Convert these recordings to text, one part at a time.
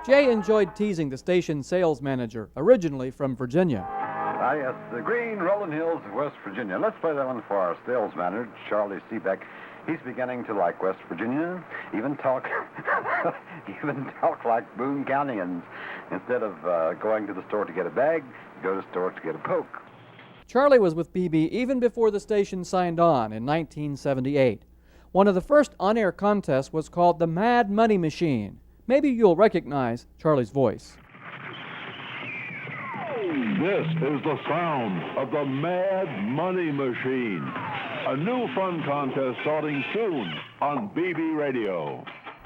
Jay enjoyed teasing the station sales manager, originally from Virginia. Yes, the green rolling hills of West Virginia. Let's play that one for our sales manager, Charlie Seebeck. He's beginning to like West Virginia, even talk like Boone Countyans. Instead of going to the store to get a bag, go to the store to get a Coke. Charlie was with BB even before the station signed on in 1978. One of the first on-air contests was called the Mad Money Machine. Maybe you'll recognize Charlie's voice. This is the sound of the Mad Money Machine. A new fun contest starting soon on BB Radio.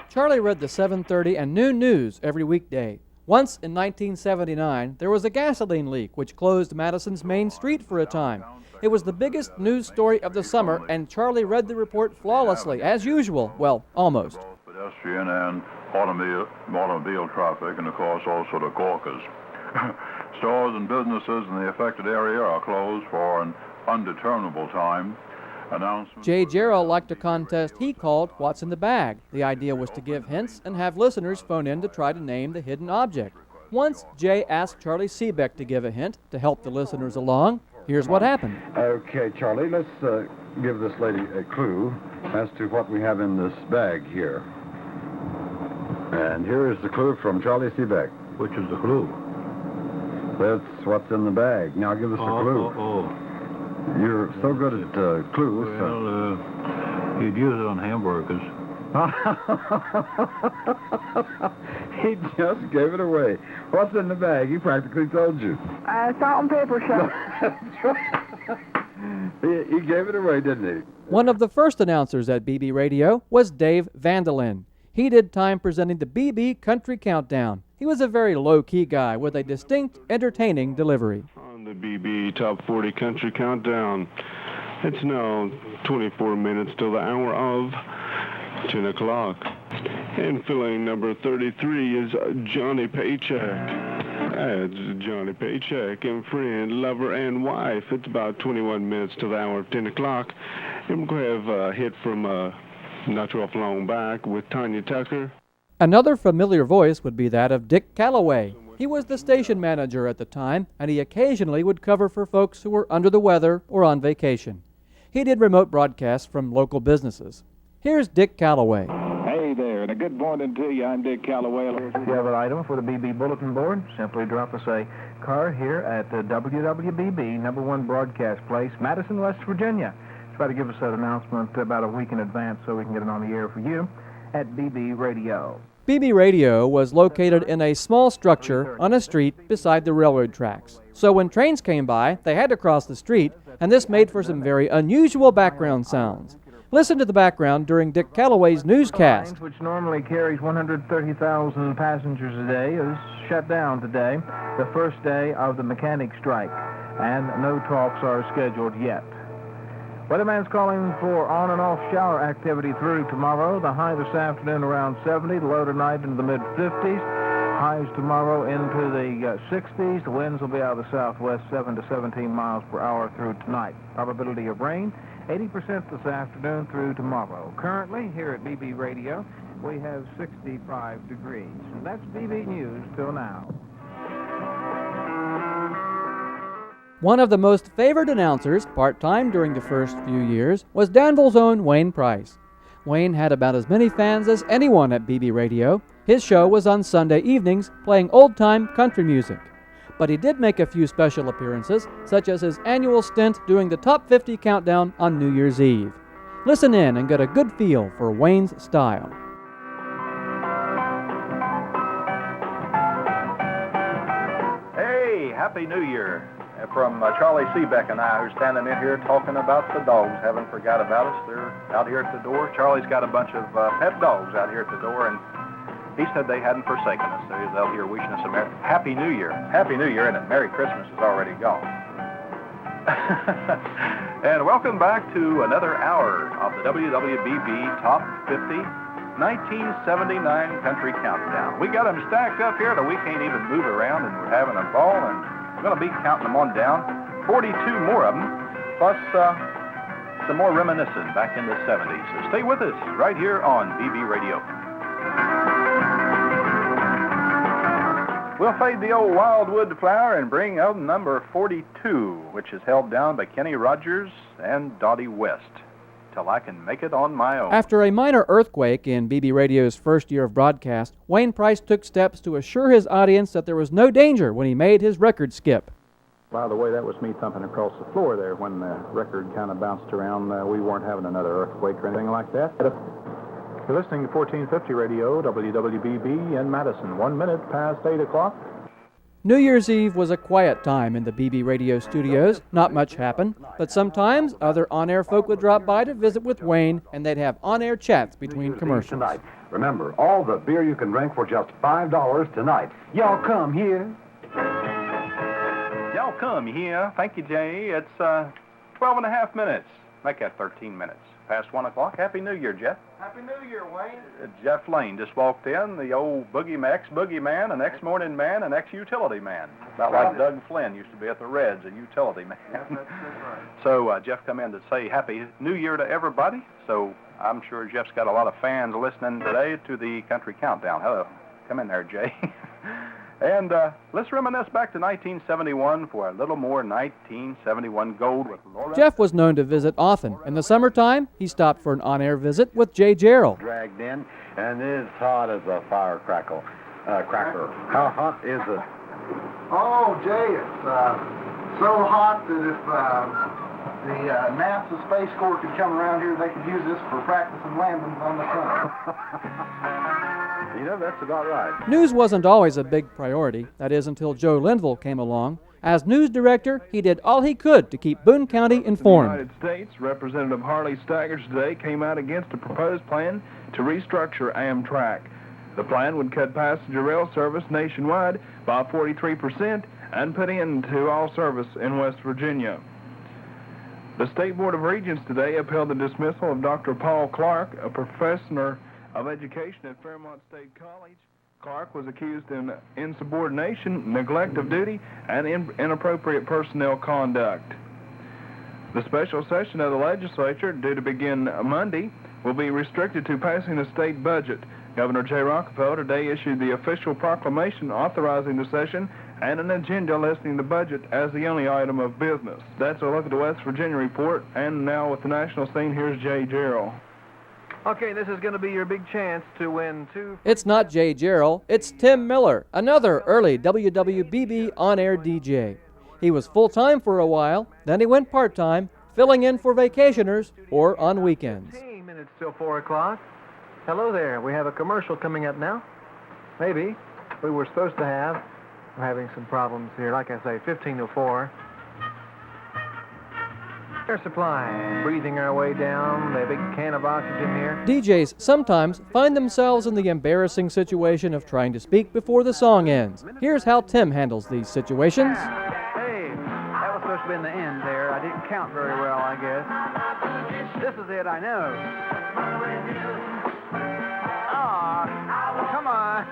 Charlie read the 7:30 and noon news every weekday. Once in 1979, there was a gasoline leak which closed Madison's main street for a time. It was the biggest news story of the summer, and Charlie read the report flawlessly, as usual. Well, almost. Both pedestrian and automobile traffic, and of course also the Gawkers. Stores and businesses in the affected area are closed for an undeterminable time. Jay Jarrell liked a contest he called What's in the Bag. The idea was to give hints and have listeners phone in to try to name the hidden object. Once, Jay asked Charlie Seebeck to give a hint to help the listeners along. Here's what happened. Okay, Charlie, let's give this lady a clue as to what we have in this bag here. And here is the clue from Charlie Seebeck. Which is the clue? That's what's in the bag. Now give us a clue. You're so good at clues. Well, you'd use it on hamburgers. He just gave it away. What's in the bag? He practically told you. Salt and pepper shake. He gave it away, didn't he? One of the first announcers at BB Radio was Dave Vandelin. He did time presenting the BB Country Countdown. He was a very low-key guy with a distinct, entertaining delivery. On the BB Top 40 Country Countdown, it's now 24 minutes till the hour of 10 o'clock. And filling number 33 is Johnny Paycheck. That's Johnny Paycheck and friend, lover, and wife. It's about 21 minutes till the hour of 10 o'clock. And we're going to have a hit from not too awful long back with Tanya Tucker. Another familiar voice would be that of Dick Calloway. He was the station manager at the time, and he occasionally would cover for folks who were under the weather or on vacation. He did remote broadcasts from local businesses. Here's Dick Calloway. Hey there, and a good morning to you. I'm Dick Calloway. If you have an item for the BB Bulletin Board, simply drop us a card here at the WWBB #1 broadcast place, Madison, West Virginia. Try to give us that announcement about a week in advance so we can get it on the air for you at BB Radio. BB Radio was located in a small structure on a street beside the railroad tracks. So when trains came by, they had to cross the street, and this made for some very unusual background sounds. Listen to the background during Dick Calloway's newscast. Which normally carries 130,000 passengers a day is shut down today, the first day of the mechanic strike, and no talks are scheduled yet. Weatherman's calling for on and off shower activity through tomorrow. The high this afternoon around 70, the low tonight into the mid-50s. Highs tomorrow into the 60s. The winds will be out of the southwest, 7 to 17 miles per hour through tonight. Probability of rain, 80% this afternoon through tomorrow. Currently, here at BB Radio, we have 65 degrees. And that's BB News till now. One of the most favored announcers, part-time during the first few years, was Danville's own Wayne Price. Wayne had about as many fans as anyone at BB Radio. His show was on Sunday evenings, playing old-time country music. But he did make a few special appearances, such as his annual stint doing the Top 50 Countdown on New Year's Eve. Listen in and get a good feel for Wayne's style. Hey, Happy New Year. From Charlie Seebeck and I, who's standing in here talking about the dogs. Haven't forgot about us. They're out here at the door. Charlie's got a bunch of pet dogs out here at the door, and he said they hadn't forsaken us. They'll hear wishing us a Happy New Year. Happy New Year, and Merry Christmas is already gone. And welcome back to another hour of the WWBB Top 50 1979 Country Countdown. We got them stacked up here that we can't even move around, and we're having a ball, and we're going to be counting them on down. 42 more of them, plus some more reminiscing back in the 70s. So stay with us right here on BB Radio. We'll fade the old wildwood flower and bring out number 42, which is held down by Kenny Rogers and Dottie West, Till I Can Make It on My Own. After a minor earthquake in BB Radio's first year of broadcast, Wayne Price took steps to assure his audience that there was no danger when he made his record skip. By the way, that was me thumping across the floor there when the record kind of bounced around. We weren't having another earthquake or anything like that. You're listening to 1450 Radio, WWBB in Madison. 1 minute past 8 o'clock. New Year's Eve was a quiet time in the BB Radio studios. Not much happened, but sometimes other on-air folk would drop by to visit with Wayne, and they'd have on-air chats between commercials. Tonight. Remember, all the beer you can drink for just $5 tonight. Y'all come here. Y'all come here. Thank you, Jay. It's 12 and a half minutes. Make that 13 minutes. Past 1 o'clock. Happy New Year, Jeff. Happy New Year, Wayne. Jeff Lane just walked in, the old ex-boogie man, an ex-morning man, an ex-utility man. About like Doug Flynn used to be at the Reds, a utility man. Yes, that's right. So Jeff come in to say Happy New Year to everybody. So I'm sure Jeff's got a lot of fans listening today to the Country Countdown. Hello. Come in there, Jay. And let's reminisce back to 1971 for a little more 1971 gold with Laura. Jeff was known to visit often. In the summertime, he stopped for an on-air visit with Jay Jarrell. Dragged in, and it's hot as a firecracker. Cracker. How hot is it? Oh, Jay, it's so hot that if the NASA Space Corps could come around here, they could use this for practicing landings on the sun. You know, that's about right. News wasn't always a big priority, that is until Joe Linville came along. As news director, he did all he could to keep Boone County informed. In the United States, Representative Harley Staggers today came out against a proposed plan to restructure Amtrak. The plan would cut passenger rail service nationwide by 43% and put end to all service in West Virginia. The State Board of Regents today upheld the dismissal of Dr. Paul Clark, a professor of education at Fairmont State College. Clark was accused of insubordination, neglect of duty, and inappropriate personnel conduct. The special session of the legislature, due to begin Monday, will be restricted to passing the state budget. Governor Jay Rockefeller today issued the official proclamation authorizing the session and an agenda listing the budget as the only item of business. That's a look at the West Virginia report, and now with the national scene, here's Jay Jarrell. Okay, this is going to be your big chance to win two. It's not Jay Jarrell, it's Tim Miller, another early WWBB on-air DJ. He was full-time for a while, then he went part-time, filling in for vacationers or on weekends. 15 minutes till 4 o'clock. Hello there. We have a commercial coming up now. Maybe. We were supposed to have. We're having some problems here. Like I say, 15 to 4. Air supply. Breathing our way down. The big can of oxygen here. DJs sometimes find themselves in the embarrassing situation of trying to speak before the song ends. Here's how Tim handles these situations. Hey, that was supposed to be in the end there. I didn't count very well, I guess. This is it, I know. Oh, come on.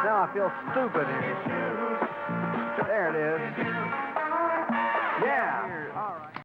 Now I feel stupid here. There it is. Yeah. All right.